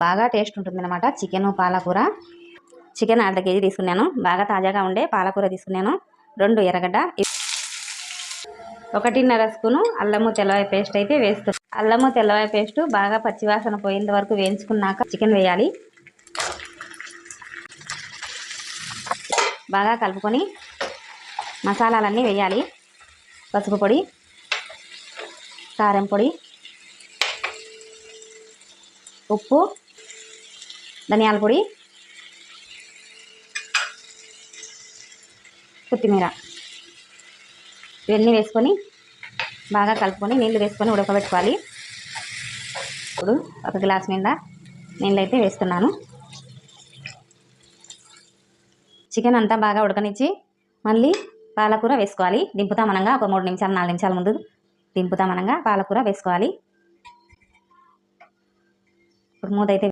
బాగా టేస్ట్ ఉంటుంది అనమాట చికెన్ పాలకూర. చికెన్ అర్ధ కేజీ తీసుకున్నాను. బాగా తాజాగా ఉండే పాలకూర తీసుకున్నాను. 2 ఎర్రగడ్డ, 1.5 స్పూను అల్లము తెల్లవాయ పేస్ట్ అయితే వేస్తున్నాను. అల్లము తెల్లవాయ పేస్ట్ బాగా పచ్చివాసన పోయేంత వరకు వేయించుకున్నాక చికెన్ వేయాలి. బాగా కలుపుకొని మసాలాలన్నీ వేయాలి. పసుపు పొడి, కారం పొడి, ఉప్పు, ధనియాల పొడి, కొత్తిమీర ఇవన్నీ వేసుకొని బాగా కలుపుకొని నీళ్లు వేసుకొని ఉడకబెట్టుకోవాలి. ఇప్పుడు 1 గ్లాస్ నిండా నీళ్ళు అయితే వేస్తున్నాను. చికెన్ అంతా బాగా ఉడకనిచ్చి మళ్ళీ పాలకూర వేసుకోవాలి. దింపుతామనంగా ఒక 3 నిమిషాలు 4 నిమిషాల ముందు దింపుతామనంగా పాలకూర వేసుకోవాలి. ఇప్పుడు మూత అయితే